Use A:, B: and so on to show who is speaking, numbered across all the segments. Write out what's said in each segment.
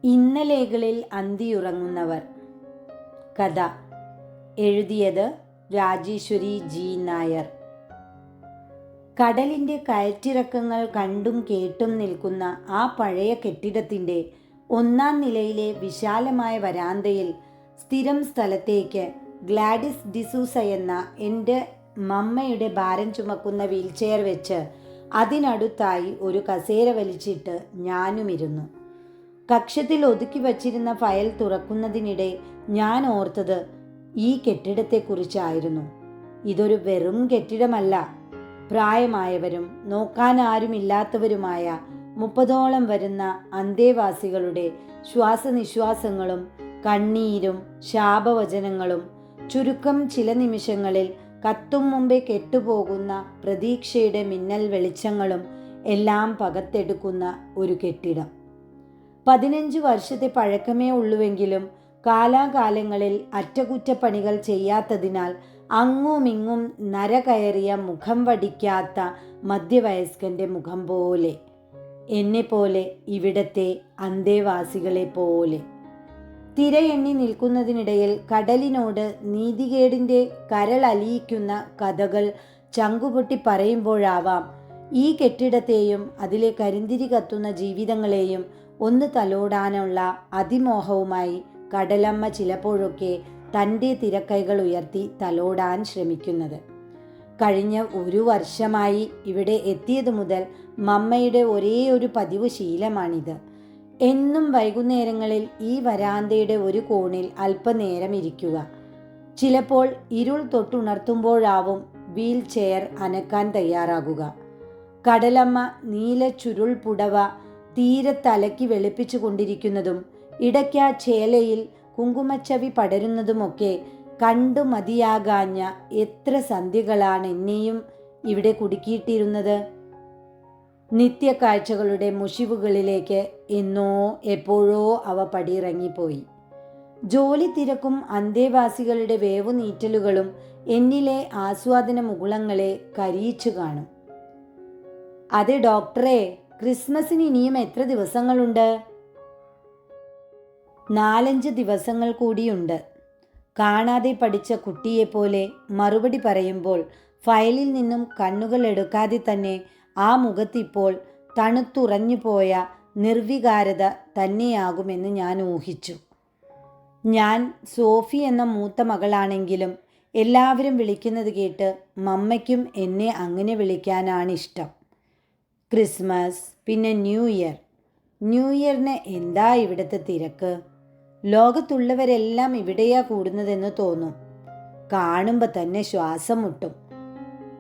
A: ഇന്നലെകളിൽ അന്തിയുറങ്ങുന്നവർ. കഥ എഴുതിയത് രാജേശ്വരി ജി നായർ. കടലിൻ്റെ കയറ്റിറക്കങ്ങൾ കണ്ടും കേട്ടും നിൽക്കുന്ന ആ പഴയ കെട്ടിടത്തിൻ്റെ ഒന്നാം നിലയിലെ വിശാലമായ വരാന്തയിൽ സ്ഥിരം സ്ഥലത്തേക്ക് ഗ്ലാഡിസ് ഡിസൂസ എന്ന എൻ്റെ മമ്മയുടെ ഭാരം ചുമക്കുന്ന വീൽചെയർ വെച്ച് അതിനടുത്തായി ഒരു കസേര വലിച്ചിട്ട് ഞാനുമിരുന്നു. കക്ഷത്തിൽ ഒതുക്കി വച്ചിരുന്ന ഫയൽ തുറക്കുന്നതിനിടെ ഞാൻ ഓർത്തത് ഈ കെട്ടിടത്തെക്കുറിച്ചായിരുന്നു. ഇതൊരു വെറും കെട്ടിടമല്ല. പ്രായമായവരും നോക്കാൻ ആരുമില്ലാത്തവരുമായ 30ഓളം വരുന്ന അന്തേവാസികളുടെ ശ്വാസനിശ്വാസങ്ങളും കണ്ണീരും ശാപവചനങ്ങളും ചുരുക്കം ചില നിമിഷങ്ങളിൽ കത്തും മുമ്പേ കെട്ടുപോകുന്ന പ്രതീക്ഷയുടെ മിന്നൽ വെളിച്ചങ്ങളും എല്ലാം പകർത്തെടുക്കുന്ന ഒരു കെട്ടിടം. 15 വർഷത്തെ പഴക്കമേ ഉള്ളുവെങ്കിലും കാലാകാലങ്ങളിൽ അറ്റകുറ്റപ്പണികൾ ചെയ്യാത്തതിനാൽ അങ്ങുമിങ്ങും നര കയറിയ മുഖം വടിക്കാത്ത മധ്യവയസ്കൻ്റെ മുഖം പോലെ, എന്നെപ്പോലെ, ഇവിടത്തെ അന്തേവാസികളെ പോലെ. തിരയെണ്ണി നിൽക്കുന്നതിനിടയിൽ കടലിനോട് നീതികേടിൻ്റെ കരളലിയിക്കുന്ന കഥകൾ ചങ്കുപൊട്ടി പറയുമ്പോഴാവാം ഈ കെട്ടിടത്തെയും അതിലെ കരിന്തിരി കത്തുന്ന ജീവിതങ്ങളെയും ഒന്ന് തലോടാനുള്ള അതിമോഹവുമായി കടലമ്മ ചിലപ്പോഴൊക്കെ തൻ്റെ തിരക്കൈകൾ ഉയർത്തി തലോടാൻ ശ്രമിക്കുന്നത്. കഴിഞ്ഞ 1 വർഷമായി ഇവിടെ എത്തിയത് മുതൽ മമ്മയുടെ ഒരേ ഒരു പതിവ് ശീലമാണിത്. എന്നും വൈകുന്നേരങ്ങളിൽ ഈ വരാന്തയുടെ ഒരു കോണിൽ അല്പനേരം ഇരിക്കുക. ചിലപ്പോൾ ഇരുൾ തൊട്ടുണർത്തുമ്പോഴാവും വീൽ ചെയർ അനക്കാൻ തയ്യാറാകുക. കടലമ്മ നീല ചുരുൾ പുടവ തീരത്തലക്കി വെളുപ്പിച്ചു കൊണ്ടിരിക്കുന്നതും ഇടയ്ക്ക ചേലയിൽ കുങ്കുമച്ചവി പടരുന്നതുമൊക്കെ കണ്ടു മതിയാകാഞ്ഞ എത്ര സന്ധ്യകളാണ് എന്നെയും ഇവിടെ കുടുക്കിയിട്ടിരുന്നത്. നിത്യക്കാഴ്ചകളുടെ മുഷിവുകളിലേക്ക് എന്നോ എപ്പോഴോ അവ പടിയിറങ്ങിപ്പോയി. ജോലി തിരക്കും അന്തേവാസികളുടെ വേവുനീറ്റലുകളും എന്നിലെ ആസ്വാദന മുകുളങ്ങളെ കരിയിച്ചു കാണും. അതെ ഡോക്ടറെ, ക്രിസ്മസിന് ഇനിയും എത്ര ദിവസങ്ങളുണ്ട്? 4-5 ദിവസങ്ങൾ കൂടിയുണ്ട്. കാണാതെ പഠിച്ച കുട്ടിയെപ്പോലെ മറുപടി പറയുമ്പോൾ ഫയലിൽ നിന്നും കണ്ണുകൾ എടുക്കാതെ തന്നെ ആ മുഖത്തിപ്പോൾ തണുത്തുറഞ്ഞു പോയ നിർവികാരത തന്നെയാകുമെന്ന് ഞാൻ ഊഹിച്ചു. ഞാൻ സോഫി എന്ന മൂത്ത മകളാണെങ്കിലും എല്ലാവരും വിളിക്കുന്നത് കേട്ട് മമ്മയ്ക്കും എന്നെ അങ്ങനെ വിളിക്കാനാണിഷ്ടം. ക്രിസ്മസ്, പിന്നെ ന്യൂ ഇയറിന് എന്താ ഇവിടുത്തെ തിരക്ക്? ലോകത്തുള്ളവരെല്ലാം ഇവിടെയാ കൂടുന്നതെന്ന് തോന്നും. കാണുമ്പോൾ തന്നെ ശ്വാസം മുട്ടും.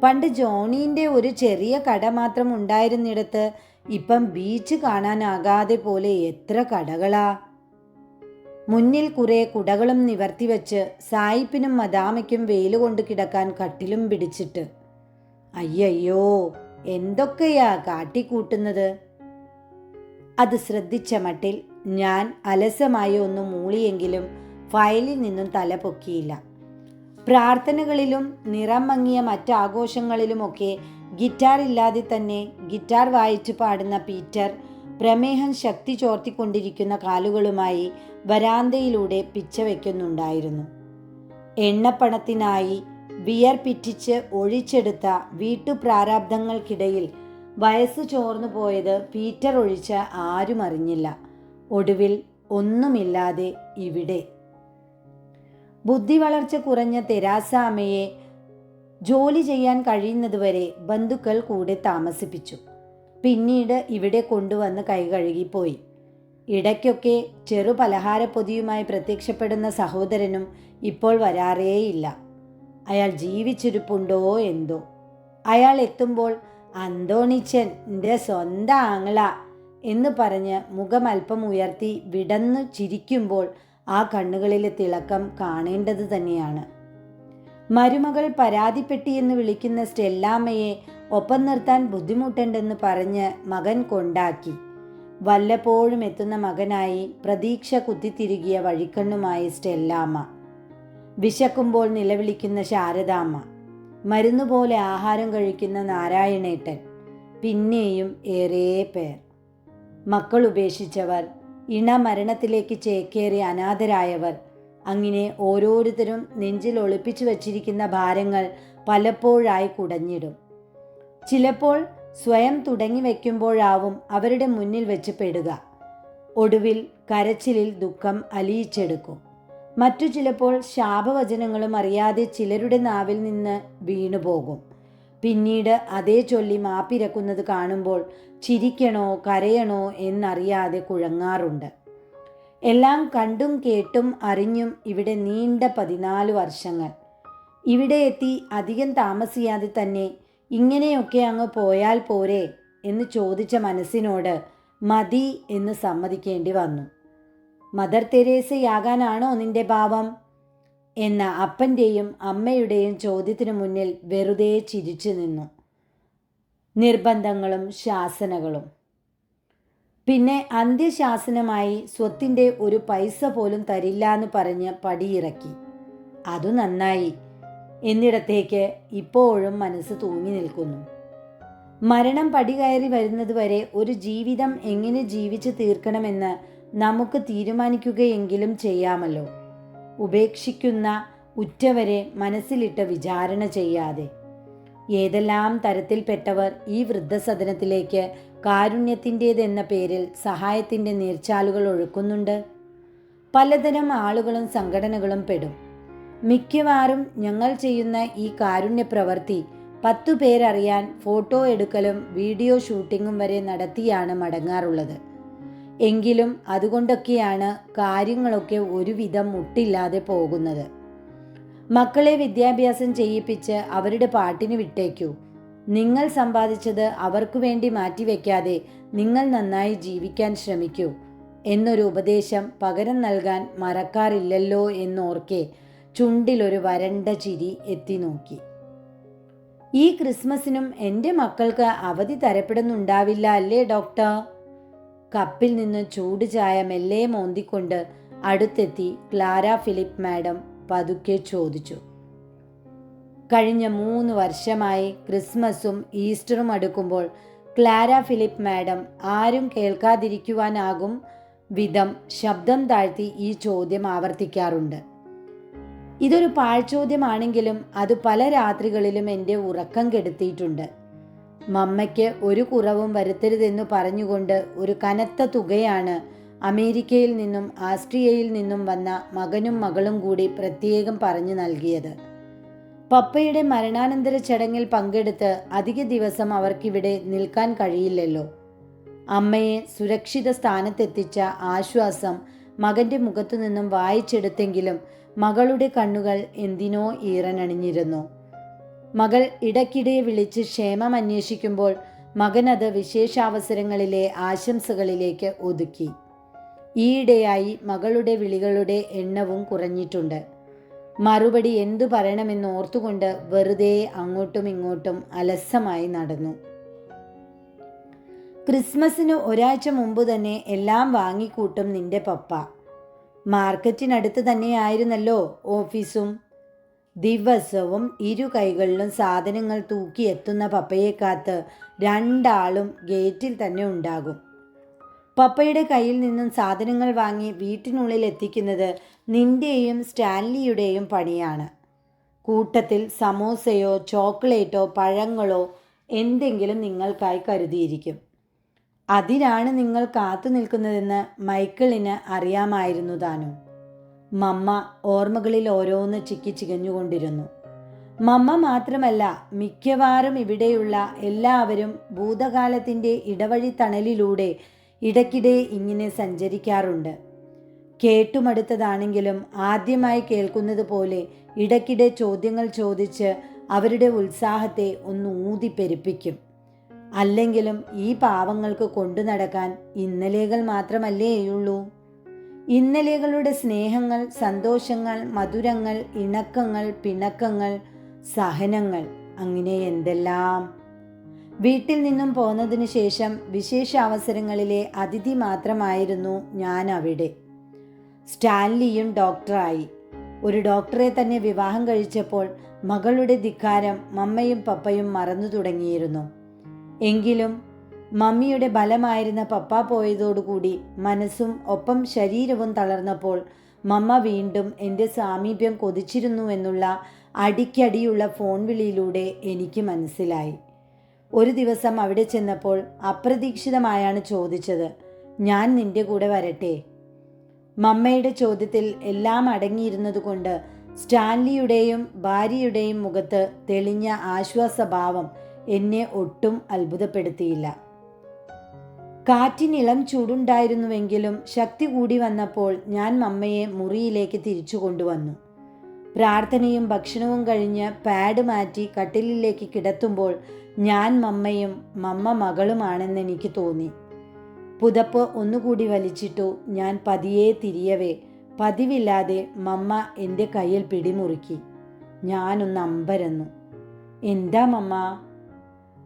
A: പണ്ട് ജോണീൻ്റെ ഒരു ചെറിയ കട മാത്രം ഉണ്ടായിരുന്നിടത്ത് ഇപ്പം ബീച്ച് കാണാനാകാതെ പോലെ എത്ര കടകളാ. മുന്നിൽ കുറേ കുടകളും നിവർത്തി വെച്ച് സായിപ്പിനും മദാമയ്ക്കും വെയിലുകൊണ്ട് കിടക്കാൻ കട്ടിലും പിടിച്ചിട്ട്. അയ്യയ്യോ, എന്തൊക്കെയാ കാട്ടിക്കൂട്ടുന്നത്! അത് ശ്രദ്ധിച്ച മട്ടിൽ ഞാൻ അലസമായി ഒന്ന് മൂളിയെങ്കിലും ഫയലിൽ നിന്നും തല പൊക്കിയില്ല. പ്രാർത്ഥനകളിലും നിറം മങ്ങിയ മറ്റാഘോഷങ്ങളിലുമൊക്കെ ഗിറ്റാർ ഇല്ലാതെ തന്നെ ഗിറ്റാർ വായിച്ച് പാടുന്ന പീറ്റർ പ്രമേഹം ശക്തി ചോർത്തിക്കൊണ്ടിരിക്കുന്ന കാലുകളുമായി വരാന്തയിലൂടെ പിച്ച വയ്ക്കുന്നുണ്ടായിരുന്നു. എണ്ണപ്പണത്തിനായി ബിയർ പിറ്റിച്ച് ഒഴിച്ചെടുത്ത വീട്ടുപ്രാരാബ്ധങ്ങൾക്കിടയിൽ വയസ്സ് ചോർന്നു പോയത് പീറ്റർ ഒഴിച്ച ആരും അറിഞ്ഞില്ല. ഒടുവിൽ ഒന്നുമില്ലാതെ ഇവിടെ. ബുദ്ധി വളർച്ച കുറഞ്ഞ തെരാസ അമ്മയെ ജോലി ചെയ്യാൻ കഴിയുന്നതുവരെ ബന്ധുക്കൾ കൂടെ താമസിപ്പിച്ചു. പിന്നീട് ഇവിടെ കൊണ്ടുവന്ന് കൈകഴുകിപ്പോയി. ഇടയ്ക്കൊക്കെ ചെറു പലഹാരപ്പൊതിയുമായി പ്രത്യക്ഷപ്പെടുന്ന സഹോദരനും ഇപ്പോൾ വരാറേയില്ല. അയാൾ ജീവിച്ചിരിപ്പുണ്ടോ എന്തോ. അയാൾ എത്തുമ്പോൾ അന്തോണിച്ചൻ്റെ സ്വന്തം ആങ്ങള എന്ന് പറഞ്ഞ് മുഖം അല്പം ഉയർത്തി വിടന്നു ചിരിക്കുമ്പോൾ ആ കണ്ണുകളിലെ തിളക്കം കാണേണ്ടത് തന്നെയാണ്. മരുമകൾ പരാതിപ്പെട്ടിയെന്ന് വിളിക്കുന്ന സ്റ്റെല്ലാമ്മയെ ഒപ്പം നിർത്താൻ ബുദ്ധിമുട്ടുണ്ടെന്ന് പറഞ്ഞ് മകൻ കൊണ്ടാക്കി. വല്ലപ്പോഴും എത്തുന്ന മകനായി പ്രതീക്ഷ കുത്തിത്തിരുകിയ വഴിക്കണ്ണുമായി സ്റ്റെല്ലാമ്മ. വിശക്കുമ്പോൾ നിലവിളിക്കുന്ന ശാരദാമ്മ. മരുന്നുപോലെ ആഹാരം കഴിക്കുന്ന നാരായണേട്ടൻ. പിന്നെയും ഏറെ പേർ. മക്കൾ ഉപേക്ഷിച്ചവർ, ഇണമരണത്തിലേക്ക് ചേക്കേറി അനാഥരായവർ, അങ്ങനെ ഓരോരുത്തരും നെഞ്ചിൽ ഒളിപ്പിച്ചു വച്ചിരിക്കുന്ന ഭാരങ്ങൾ പലപ്പോഴായി കുടഞ്ഞിടും. ചിലപ്പോൾ സ്വയം തുടങ്ങി വയ്ക്കുമ്പോഴാവും അവരുടെ മുന്നിൽ വെച്ച് പെടുക. ഒടുവിൽ കരച്ചിലിൽ ദുഃഖം അലിയിച്ചെടുക്കും. മറ്റു ചിലപ്പോൾ ശാപവചനങ്ങളും അറിയാതെ ചിലരുടെ നാവിൽ നിന്ന് വീണുപോകും. പിന്നീട് അതേ ചൊല്ലി മാപ്പിരക്കുന്നത് കാണുമ്പോൾ ചിരിക്കണോ കരയണോ എന്നറിയാതെ കുഴങ്ങാറുണ്ട്. എല്ലാം കണ്ടും കേട്ടും അറിഞ്ഞും ഇവിടെ നീണ്ട 14 വർഷങ്ങൾ. ഇവിടെ എത്തി അധികം താമസിയാതെ തന്നെ ഇങ്ങനെയൊക്കെ അങ്ങ് പോയാൽ പോരെ എന്ന് ചോദിച്ച മനസ്സിനോട് മതി എന്ന് സമ്മതിക്കേണ്ടി വന്നു. മദർ തെരേസയാകാനാണോ നിന്റെ ഭാവം എന്ന അപ്പൻ്റെയും അമ്മയുടെയും ചോദ്യത്തിനു മുന്നിൽ വെറുതെ ചിരിച്ചു നിന്നു. നിർബന്ധങ്ങളും ശാസനകളും. പിന്നെ അന്ത്യശാസനമായി സ്വത്തിൻ്റെ ഒരു പൈസ പോലും തരില്ല എന്ന് പറഞ്ഞ് പടിയിറക്കി. അതു നന്നായി എന്നിടത്തേക്ക് ഇപ്പോഴും മനസ്സ് തൂങ്ങി നിൽക്കുന്നു. മരണം പടികയറി വരുന്നതുവരെ ഒരു ജീവിതം എങ്ങനെ ജീവിച്ചു തീർക്കണമെന്ന് നമുക്ക് തീരുമാനിക്കുകയെങ്കിലും ചെയ്യാമല്ലോ. ഉപേക്ഷിക്കുന്ന ഉറ്റവരെ മനസ്സിലിട്ട് വിചാരണ ചെയ്യാതെ. ഏതെല്ലാം തരത്തിൽപ്പെട്ടവർ ഈ വൃദ്ധസദനത്തിലേക്ക് കാരുണ്യത്തിൻ്റേതെന്ന പേരിൽ സഹായത്തിൻ്റെ നീർച്ചാലുകൾ ഒഴുക്കുന്നുണ്ട്. പലതരം ആളുകളും സംഘടനകളും പെടും. മിക്കവാറും ഞങ്ങൾ ചെയ്യുന്ന ഈ കാരുണ്യ പ്രവൃത്തി 10 പേരറിയാൻ ഫോട്ടോ എടുക്കലും വീഡിയോ ഷൂട്ടിങ്ങും വരെ നടത്തിയാണ് മടങ്ങാറുള്ളത്. എങ്കിലും അതുകൊണ്ടൊക്കെയാണ് കാര്യങ്ങളൊക്കെ ഒരുവിധം മുട്ടില്ലാതെ പോകുന്നത്. മക്കളെ വിദ്യാഭ്യാസം ചെയ്യിപ്പിച്ച് അവരുടെ പാട്ടിന് വിട്ടേക്കൂ. നിങ്ങൾ സമ്പാദിച്ചത് അവർക്കു വേണ്ടി മാറ്റിവെക്കാതെ നിങ്ങൾ നന്നായി ജീവിക്കാൻ ശ്രമിക്കൂ എന്നൊരു ഉപദേശം പകരം നൽകാൻ മറക്കാറില്ലല്ലോ എന്നോർക്കെ ചുണ്ടിലൊരു വരണ്ട ചിരി എത്തി നോക്കി. ഈ ക്രിസ്മസിനും എൻ്റെ മക്കൾക്ക് അവധി തരപ്പെടുന്നുണ്ടാവില്ല അല്ലേ ഡോക്ടർ? കപ്പിൽ നിന്ന് ചൂട് ചായ മെല്ലെ മോന്തിക്കൊണ്ട് അടുത്തെത്തി ക്ലാര ഫിലിപ്പ് മാഡം പതുക്കെ ചോദിച്ചു. കഴിഞ്ഞ 3 വർഷമായി ക്രിസ്മസും ഈസ്റ്ററും അടുക്കുമ്പോൾ ക്ലാര ഫിലിപ്പ് മാഡം ആരും കേൾക്കാതിരിക്കുവാനാകും വിധം ശബ്ദം താഴ്ത്തി ഈ ചോദ്യം ആവർത്തിക്കാറുണ്ട്. ഇതൊരു പാഴ്ചോദ്യമാണെങ്കിലും അത് പല രാത്രികളിലും എൻ്റെ ഉറക്കം കെടുത്തിയിട്ടുണ്ട്. മമ്മയ്ക്ക് ഒരു കുറവും വരുത്തരുതെന്ന് പറഞ്ഞുകൊണ്ട് ഒരു കനത്ത തുകയാണ് അമേരിക്കയിൽ നിന്നും ആസ്ട്രിയയിൽ നിന്നും വന്ന മകനും മകളും കൂടി പ്രത്യേകം പറഞ്ഞു നൽകിയത്. പപ്പയുടെ മരണാനന്തര ചടങ്ങിൽ പങ്കെടുത്ത് അധിക ദിവസം അവർക്കിവിടെ നിൽക്കാൻ കഴിയില്ലല്ലോ. അമ്മയെ സുരക്ഷിത സ്ഥാനത്തെത്തിച്ച ആശ്വാസം മകൻ്റെ മുഖത്തു നിന്നും വായിച്ചെടുത്തെങ്കിലും മകളുടെ കണ്ണുകൾ എന്തിനോ ഈറനണിഞ്ഞിരുന്നു. മകൾ ഇടയ്ക്കിടെ വിളിച്ച് ക്ഷേമം അന്വേഷിക്കുമ്പോൾ മകനത് വിശേഷാവസരങ്ങളിലെ ആശംസകളിലേക്ക് ഒതുക്കി. ഈയിടെയായി മകളുടെ വിളികളുടെ എണ്ണവും കുറഞ്ഞിട്ടുണ്ട്. മറുപടി എന്തു പറയണമെന്ന് ഓർത്തുകൊണ്ട് വെറുതെ അങ്ങോട്ടും ഇങ്ങോട്ടും അലസമായി നടന്നു. ക്രിസ്മസിന് ഒരാഴ്ച മുമ്പ് തന്നെ എല്ലാം വാങ്ങിക്കൂട്ടും നിന്റെ പപ്പ. മാർക്കറ്റിനടുത്ത് തന്നെയായിരുന്നല്ലോ ഓഫീസും. ദിവസവും 2 കൈകളിലും സാധനങ്ങൾ തൂക്കിയെത്തുന്ന പപ്പയെ കാത്ത് 2 ആളും ഗേറ്റിൽ തന്നെ ഉണ്ടാകും. പപ്പയുടെ കയ്യിൽ നിന്നും സാധനങ്ങൾ വാങ്ങി വീട്ടിനുള്ളിൽ എത്തിക്കുന്നത് നിന്റെയും സ്റ്റാൻലിയുടെയും പണിയാണ്. കൂട്ടത്തിൽ സമോസയോ ചോക്ലേറ്റോ പഴങ്ങളോ എന്തെങ്കിലും നിങ്ങൾക്കായി കരുതിയിരിക്കും. അതിനാണ് നിങ്ങൾ കാത്തു നിൽക്കുന്നതെന്ന് മൈക്കിളിന് അറിയാമായിരുന്നു താനും. മമ്മ ഓർമ്മകളിൽ ഓരോന്ന് ചിക്കി ചികഞ്ഞുകൊണ്ടിരുന്നു. മമ്മ മാത്രമല്ല, മിക്കവാറും ഇവിടെയുള്ള എല്ലാവരും ഭൂതകാലത്തിൻ്റെ ഇടവഴി തണലിലൂടെ ഇടയ്ക്കിടെ ഇങ്ങനെ സഞ്ചരിക്കാറുണ്ട്. കേട്ടുമടുത്തതാണെങ്കിലും ആദ്യമായി കേൾക്കുന്നത് പോലെ ഇടയ്ക്കിടെ ചോദ്യങ്ങൾ ചോദിച്ച് അവരുടെ ഉത്സാഹത്തെ ഒന്ന് ഊതിപ്പെരുപ്പിക്കും. അല്ലെങ്കിലും ഈ പാവങ്ങൾക്ക് കൊണ്ടു നടക്കാൻ ഇന്നലെകൾ മാത്രമല്ലേയുള്ളൂ. ഇന്നലെകളുടെ സ്നേഹങ്ങൾ, സന്തോഷങ്ങൾ, മധുരങ്ങൾ, ഇണക്കങ്ങൾ, പിണക്കങ്ങൾ, സഹനങ്ങൾ, അങ്ങനെ എന്തെല്ലാം. വീട്ടിൽ നിന്നും പോന്നതിന് ശേഷം വിശേഷ അവസരങ്ങളിലെ അതിഥി മാത്രമായിരുന്നു ഞാൻ അവിടെ. സ്റ്റാൻലിയും ഡോക്ടറായി. ഒരു ഡോക്ടറെ തന്നെ വിവാഹം കഴിച്ചപ്പോൾ മകളുടെ ധിക്കാരം മമ്മയും പപ്പയും മറന്നു തുടങ്ങിയിരുന്നു. എങ്കിലും മമ്മിയുടെ ബലമായിരുന്ന പപ്പ പോയതോടുകൂടി മനസ്സും ഒപ്പം ശരീരവും തളർന്നപ്പോൾ മമ്മ വീണ്ടും എൻ്റെ സാമീപ്യം കൊതിച്ചിരുന്നു എന്നുള്ള അടിക്കടിയുള്ള ഫോൺ വിളിയിലൂടെ എനിക്ക് മനസ്സിലായി. ഒരു ദിവസം അവിടെ ചെന്നപ്പോൾ അപ്രതീക്ഷിതമായാണ് ചോദിച്ചത്, ഞാൻ നിന്റെ കൂടെ വരട്ടെ? മമ്മയുടെ ചോദ്യത്തിൽ എല്ലാം അടങ്ങിയിരുന്നതുകൊണ്ട് സ്റ്റാൻലിയുടെയും ഭാര്യയുടെയും മുഖത്ത് തെളിഞ്ഞ ആശ്വാസഭാവം എന്നെ ഒട്ടും അത്ഭുതപ്പെടുത്തിയില്ല. കാറ്റിനിളം ചൂടുണ്ടായിരുന്നുവെങ്കിലും ശക്തി കൂടി വന്നപ്പോൾ ഞാൻ മമ്മയെ മുറിയിലേക്ക് തിരിച്ചു കൊണ്ടുവന്നു. പ്രാർത്ഥനയും ഭക്ഷണവും കഴിഞ്ഞ് പാഡ് മാറ്റി കട്ടിലിലേക്ക് കിടത്തുമ്പോൾ ഞാൻ മമ്മയും മമ്മ മകളുമാണെന്ന് എനിക്ക് തോന്നി. പുതപ്പ് ഒന്നുകൂടി വലിച്ചിട്ടു ഞാൻ പതിയെ തിരിയവേ പതിവില്ലാതെ മമ്മ എൻ്റെ കയ്യിൽ പിടിമുറുക്കി. ഞാനൊന്ന് അമ്പരന്നു. എന്താ മമ്മ?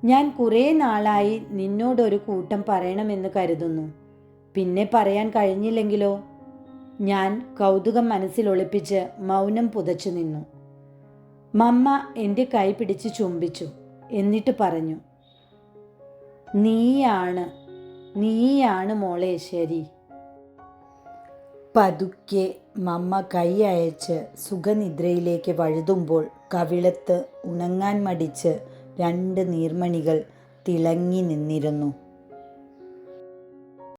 A: ഞാൻ കുറേ നാളായി നിന്നോടൊരു കൂട്ടം പറയണമെന്ന് കരുതുന്നു. പിന്നെ പറയാൻ കഴിഞ്ഞില്ലെങ്കിലോ? ഞാൻ കൗതുകം മനസ്സിൽ ഒളിപ്പിച്ച് മൗനം പുതച്ചു നിന്നു. മമ്മ എൻ്റെ കൈ പിടിച്ച് ചുംബിച്ചു. എന്നിട്ട് പറഞ്ഞു, നീയാണ് മോളെ ശരി. പതുക്കെ മമ്മ കൈ അയച്ച് സുഖനിദ്രയിലേക്ക് വഴുതുമ്പോൾ കവിളത്ത് ഉണങ്ങാൻ മടിച്ച് 2 നീർമണികൾ തിളങ്ങി നിന്നിരുന്നു.